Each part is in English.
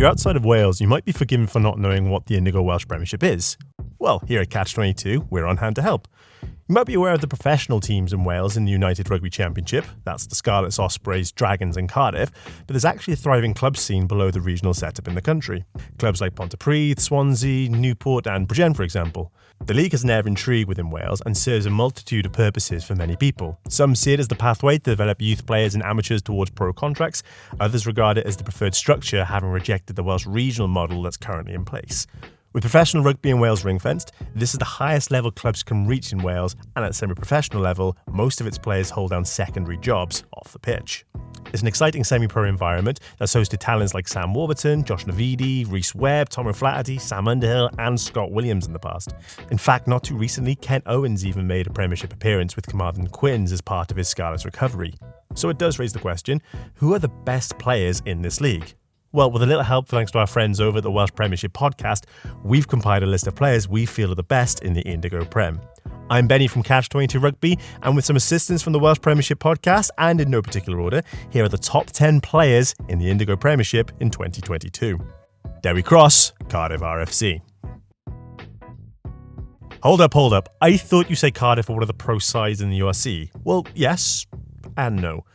you're outside of Wales, you might be forgiven for not knowing what the Indigo Welsh Premiership is. Well, here at Catch-22, we're on hand to help. You might be aware of the professional teams in Wales in the United Rugby Championship. That's the Scarlets, Ospreys, Dragons and Cardiff. But there's actually a thriving club scene below the regional setup in the country. Clubs like Pontypridd, Swansea, Newport and Bridgend, for example. The league has an air of intrigue within Wales and serves a multitude of purposes for many people. Some see it as the pathway to develop youth players and amateurs towards pro contracts. Others regard it as the preferred structure, having rejected the Welsh regional model that's currently in place. With professional rugby in Wales ring-fenced, this is the highest level clubs can reach in Wales, and at semi-professional level, most of its players hold down secondary jobs off the pitch. It's an exciting semi-pro environment that's hosted talents like Sam Warburton, Josh Navidi, Reese Webb, Tom O'Flaherty, Sam Underhill and Scott Williams in the past. In fact, not too recently, Kent Owens even made a Premiership appearance with Carmarthen Quins as part of his Scarlets recovery. So it does raise the question, who are the best players in this league? Well, with a little help thanks to our friends over at the Welsh Premiership Podcast, we've compiled a list of players we feel are the best in the Indigo Prem. I'm Benny from Catch-22 Rugby, and with some assistance from the Welsh Premiership Podcast, and in no particular order, here are the top 10 players in the Indigo Premiership in 2022. Dewi Cross, Cardiff RFC. Hold up. I thought you said Cardiff were one of the pro sides in the URC. Well, yes and no.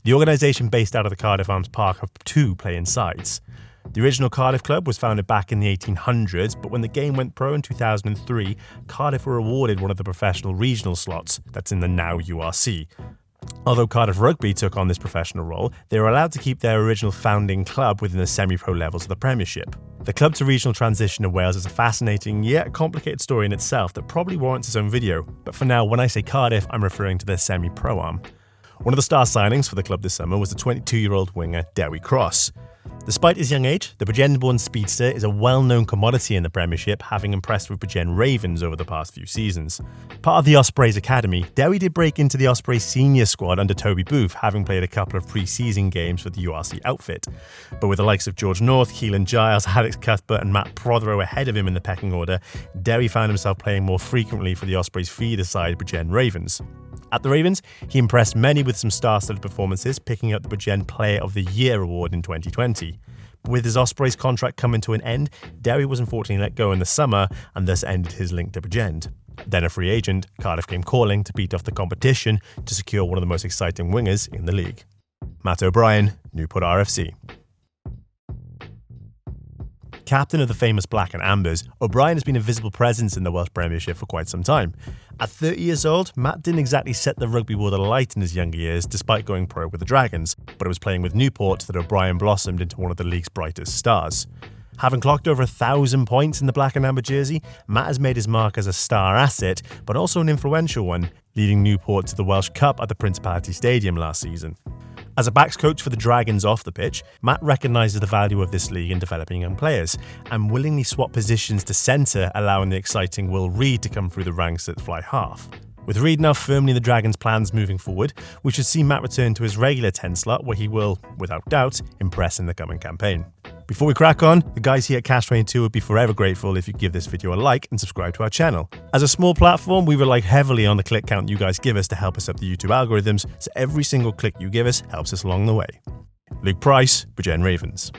The organisation based out of the Cardiff Arms Park have two playing sides. The original Cardiff club was founded back in the 1800s, but when the game went pro in 2003, Cardiff were awarded one of the professional regional slots that's in the now URC. Although Cardiff Rugby took on this professional role, they were allowed to keep their original founding club within the semi-pro levels of the Premiership. The club to regional transition in Wales is a fascinating yet complicated story in itself that probably warrants its own video, but for now, when I say Cardiff, I'm referring to their semi-pro arm. One of the star signings for the club this summer was the 22-year-old winger Dewi Cross. Despite his young age, the Bridgend-born speedster is a well-known commodity in the Premiership, having impressed with Bridgend Ravens over the past few seasons. Part of the Ospreys Academy, Dewi did break into the Ospreys senior squad under Toby Booth, having played a couple of pre-season games for the URC outfit. But with the likes of George North, Keelan Giles, Alex Cuthbert and Matt Prothero ahead of him in the pecking order, Dewi found himself playing more frequently for the Ospreys feeder side Bridgend Ravens. At the Ravens, he impressed many with some star-studded performances, picking up the Bridgend Player of the Year award in 2020. But with his Ospreys contract coming to an end, Dewi was unfortunately let go in the summer and thus ended his link to Bridgend. Then a free agent, Cardiff came calling to beat off the competition to secure one of the most exciting wingers in the league. Matt O'Brien, Newport RFC. Captain of the famous Black and Ambers, O'Brien has been a visible presence in the Welsh Premiership for quite some time. At 30 years old, Matt didn't exactly set the rugby world alight in his younger years despite going pro with the Dragons, but it was playing with Newport that O'Brien blossomed into one of the league's brightest stars. Having clocked over 1,000 points in the Black and Amber jersey, Matt has made his mark as a star asset, but also an influential one, leading Newport to the Welsh Cup at the Principality Stadium last season. As a backs coach for the Dragons off the pitch, Matt recognises the value of this league in developing young players and willingly swapped positions to centre, allowing the exciting Will Reid to come through the ranks at fly half. With Reid now firmly in the Dragons' plans moving forward, we should see Matt return to his regular 10 slot where he will, without doubt, impress in the coming campaign. Before we crack on, the guys here at Catch-22 would be forever grateful if you give this video a like and subscribe to our channel. As a small platform, we rely heavily on the click count you guys give us to help us up the YouTube algorithms, so every single click you give us helps us along the way. Luke Price, Bridgend Ravens.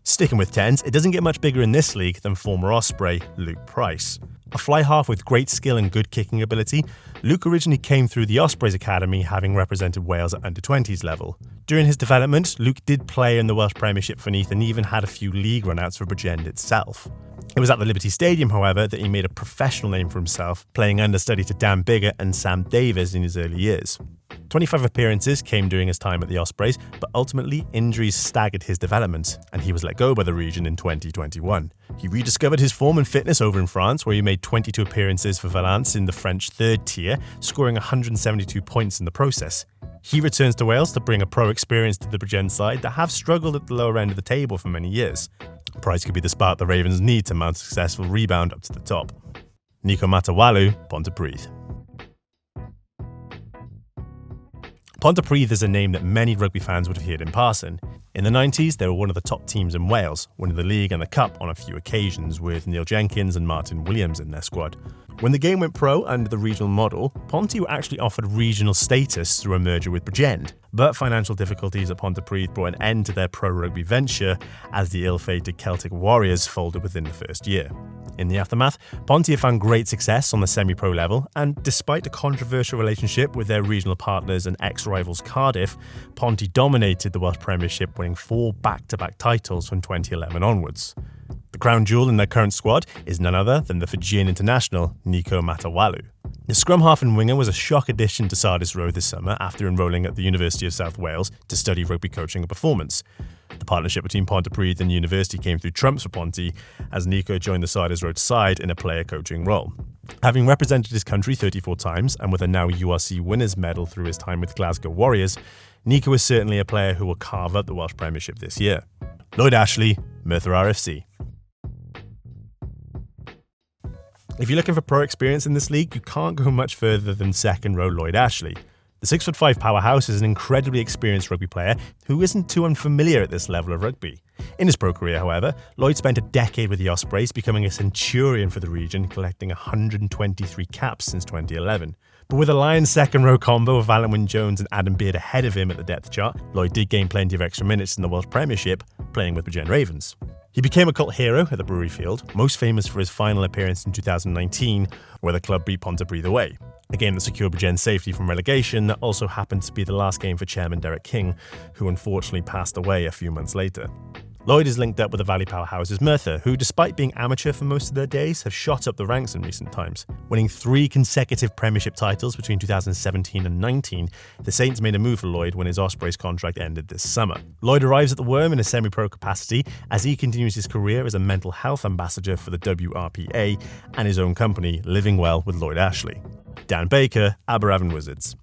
Sticking with 10s, it doesn't get much bigger in this league than former Osprey, Luke Price. A fly half with great skill and good kicking ability, Luke originally came through the Ospreys Academy, having represented Wales at under-20s level. During his development, Luke did play in the Welsh Premiership for Neath and even had a few league run-outs for Bridgend itself. It was at the Liberty Stadium, however, that he made a professional name for himself, playing understudy to Dan Biggar and Sam Davies in his early years. 25 appearances came during his time at the Ospreys, but ultimately injuries staggered his development, and he was let go by the region in 2021. He rediscovered his form and fitness over in France, where he made 22 appearances for Valence in the French third tier, scoring 172 points in the process. He returns to Wales to bring a pro experience to the Bridgend side that have struggled at the lower end of the table for many years. Price could be the spark the Ravens need to mount a successful rebound up to the top. Nico Matawalu, Pontypridd. Pontypridd is a name that many rugby fans would have heard in passing. In the 90s, they were one of the top teams in Wales, winning the league and the cup on a few occasions, with Neil Jenkins and Martin Williams in their squad. When the game went pro under the regional model, Ponty were actually offered regional status through a merger with Bridgend, but financial difficulties at Pontypridd brought an end to their pro rugby venture as the ill-fated Celtic Warriors folded within the first year. In the aftermath, Ponty have found great success on the semi-pro level, and despite a controversial relationship with their regional partners and ex-rivals Cardiff, Ponty dominated the Welsh Premiership, winning 4 back-to-back titles from 2011 onwards. The crown jewel in their current squad is none other than the Fijian international Nico Matawalu. The scrum half and winger was a shock addition to Sardis Road this summer after enrolling at the University of South Wales to study rugby coaching and performance. The partnership between Pontypridd and the university came through trumps for Ponty as Nico joined the Sardis Road side in a player coaching role. Having represented his country 34 times and with a now URC winners medal through his time with Glasgow Warriors, Nico is certainly a player who will carve up the Welsh Premiership this year. Lloyd Ashley, Merthyr RFC. If you're looking for pro experience in this league, you can't go much further than second row Lloyd Ashley. The 6'5" powerhouse is an incredibly experienced rugby player who isn't too unfamiliar at this level of rugby. In his pro career, however, Lloyd spent a decade with the Ospreys, becoming a centurion for the region, collecting 123 caps since 2011. But with a Lions second row combo of Rowan Jones and Adam Beard ahead of him at the depth chart, Lloyd did gain plenty of extra minutes in the Welsh Premiership, playing with Bridgend Ravens. He became a cult hero at the Brewery Field, most famous for his final appearance in 2019, where the club beat Pontypridd away. A game that secured Bridgend's safety from relegation that also happened to be the last game for chairman Derek King, who unfortunately passed away a few months later. Lloyd is linked up with the Valley powerhouses Merthyr, who, despite being amateur for most of their days, have shot up the ranks in recent times. Winning 3 consecutive Premiership titles between 2017 and 19, the Saints made a move for Lloyd when his Ospreys contract ended this summer. Lloyd arrives at the Worm in a semi-pro capacity as he continues his career as a mental health ambassador for the WRPA and his own company, Living Well with Lloyd Ashley. Dan Baker, Aberravan Wizards.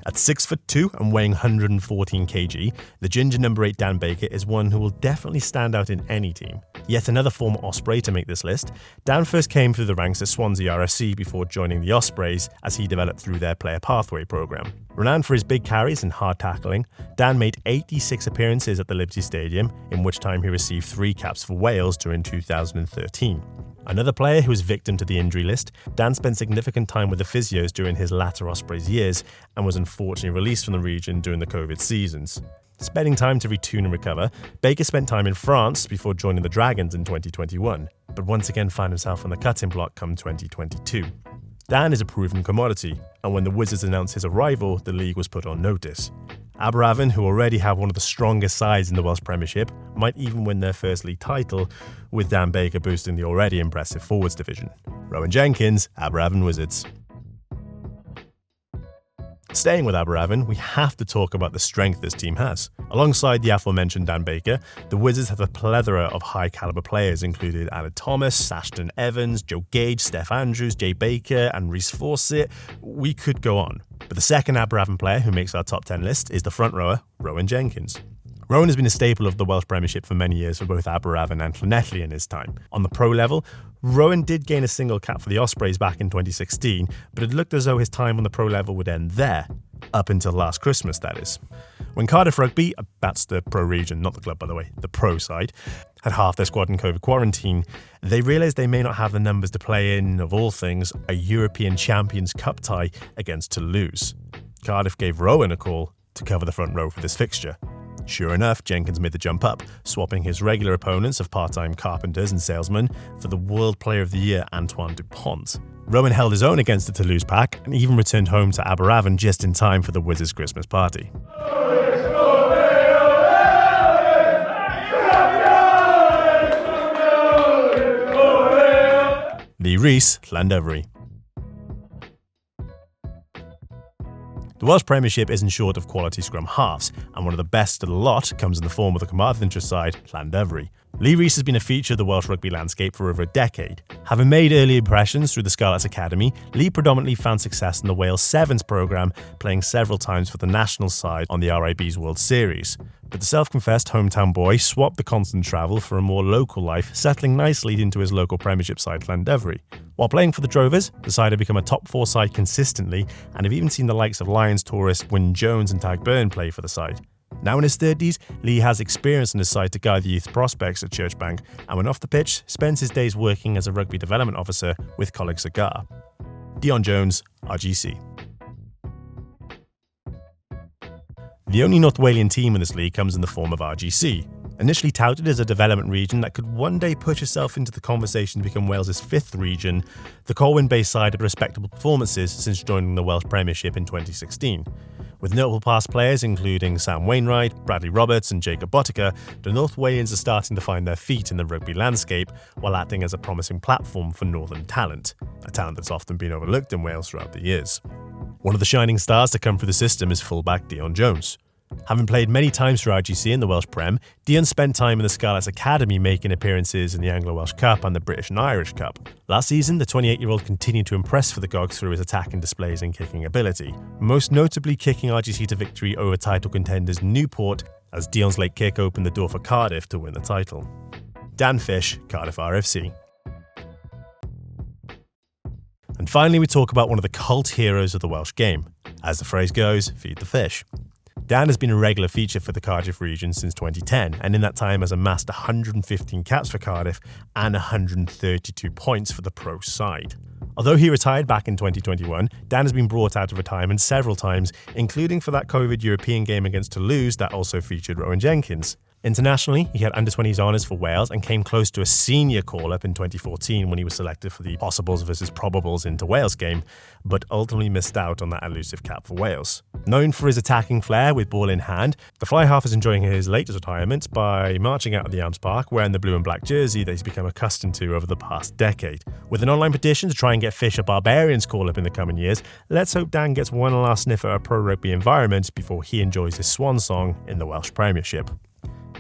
At 6'2" and weighing 114 kg, the ginger number 8 Dan Baker is one who will definitely stand out in any team. Yet another former Osprey to make this list, Dan first came through the ranks at Swansea RFC before joining the Ospreys as he developed through their player pathway programme. Renowned for his big carries and hard tackling, Dan made 86 appearances at the Liberty Stadium, in which time he received 3 caps for Wales during 2013. Another player who was victim to the injury list, Dan spent significant time with the physios during his latter Ospreys years and was unfortunately released from the region during the COVID seasons. Spending time to retune and recover, Baker spent time in France before joining the Dragons in 2021, but once again found himself on the cutting block come 2022. Dan is a proven commodity, and when the Wizards announced his arrival, the league was put on notice. Aberravan, who already have one of the strongest sides in the Welsh Premiership, might even win their first league title, with Dan Baker boosting the already impressive forwards division. Rowan Jenkins, Aberravan Wizards. Staying with Aberravan, we have to talk about the strength this team has. Alongside the aforementioned Dan Baker, the Wizards have a plethora of high-caliber players, including Alan Thomas, Ashton Evans, Joe Gage, Steph Andrews, Jay Baker, and Reese Fawcett. We could go on. But the second Aberravan player who makes our top 10 list is the front rower, Rowan Jenkins. Rowan has been a staple of the Welsh Premiership for many years for both Aberravan and Llanelli in his time. On the pro level, Rowan did gain a single cap for the Ospreys back in 2016, but it looked as though his time on the pro level would end there. Up until last Christmas, that is. When Cardiff Rugby, that's the pro region, not the club by the way, the pro side, had half their squad in COVID quarantine, they realised they may not have the numbers to play in, of all things, a European Champions Cup tie against Toulouse. Cardiff gave Rowan a call to cover the front row for this fixture. Sure enough, Jenkins made the jump up, swapping his regular opponents of part-time carpenters and salesmen for the World Player of the Year Antoine Dupont. Rowan held his own against the Toulouse pack and even returned home to Aberravan just in time for the Wizards' Christmas party. Reese, Llandovery. The Welsh Premiership isn't short of quality scrum halves, and one of the best of the lot comes in the form of the Carmarthenshire side, Llandovery. Lee Reese has been a feature of the Welsh rugby landscape for over a decade. Having made early impressions through the Scarlets Academy, Lee predominantly found success in the Wales Sevens programme, playing several times for the national side on the RIB's World Series. But the self-confessed hometown boy swapped the constant travel for a more local life, settling nicely into his local Premiership side, Llandovery. While playing for the Drovers, the side have become a top 4 side consistently and have even seen the likes of Lions tourist Dion Jones and Tag Byrne play for the side. Now in his 30s, Lee has experience on his side to guide the youth prospects at Churchbank, and when off the pitch, spends his days working as a rugby development officer with colleague Cigar. Dion Jones, RGC. The only North Walian team in this league comes in the form of RGC. Initially touted as a development region that could one day push itself into the conversation to become Wales's 5th region, the Corwin-based side had respectable performances since joining the Welsh Premiership in 2016. With notable past players including Sam Wainwright, Bradley Roberts and Jacob Botica, the North Walians are starting to find their feet in the rugby landscape while acting as a promising platform for northern talent, a talent that's often been overlooked in Wales throughout the years. One of the shining stars to come through the system is fullback Dion Jones. Having played many times for RGC in the Welsh Prem, Dion spent time in the Scarlets Academy making appearances in the Anglo-Welsh Cup and the British and Irish Cup. Last season, the 28-year-old continued to impress for the Gogs through his attacking displays and kicking ability, most notably kicking RGC to victory over title contenders Newport as Dion's late kick opened the door for Cardiff to win the title. Dan Fish, Cardiff RFC. And finally, we talk about one of the cult heroes of the Welsh game. As the phrase goes, feed the fish. Dan has been a regular feature for the Cardiff region since 2010, and in that time has amassed 115 caps for Cardiff and 132 points for the pro side. Although he retired back in 2021, Dan has been brought out of retirement several times, including for that COVID European game against Toulouse that also featured Rowan Jenkins. Internationally, he had under-20s honours for Wales and came close to a senior call-up in 2014 when he was selected for the possibles versus probables into Wales game, but ultimately missed out on that elusive cap for Wales. Known for his attacking flair with ball in hand, the fly-half is enjoying his latest retirement by marching out of the Arms Park wearing the blue and black jersey that he's become accustomed to over the past decade. With an online petition to try and get Fish a Barbarians call-up in the coming years, let's hope Dan gets one last sniff at a pro rugby environment before he enjoys his swan song in the Welsh Premiership.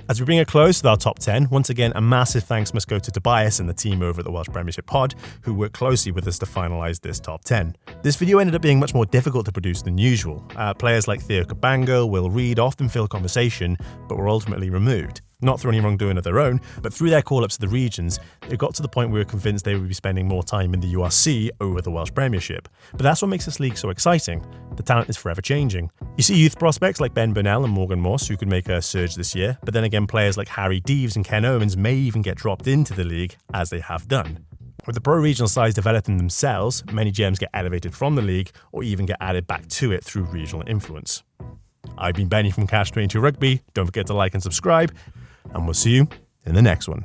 As we bring a close with our top 10, once again, a massive thanks must go to Tobias and the team over at the Welsh Premiership Pod, who worked closely with us to finalise this top 10. This video ended up being much more difficult to produce than usual. Players like Theo Cabango, Will Reid often fill conversation, but were ultimately removed. Not through any wrongdoing of their own, but through their call-ups to the regions, it got to the point where we were convinced they would be spending more time in the URC over the Welsh Premiership. But that's what makes this league so exciting. The talent is forever changing. You see youth prospects like Ben Burnell and Morgan Morse who could make a surge this year, but then again players like Harry Deeves and Ken Owens may even get dropped into the league, as they have done. With the pro-regional sides developing themselves, many gems get elevated from the league or even get added back to it through regional influence. I've been Benny from Catch 22 Rugby. Don't forget to like and subscribe, and we'll see you in the next one.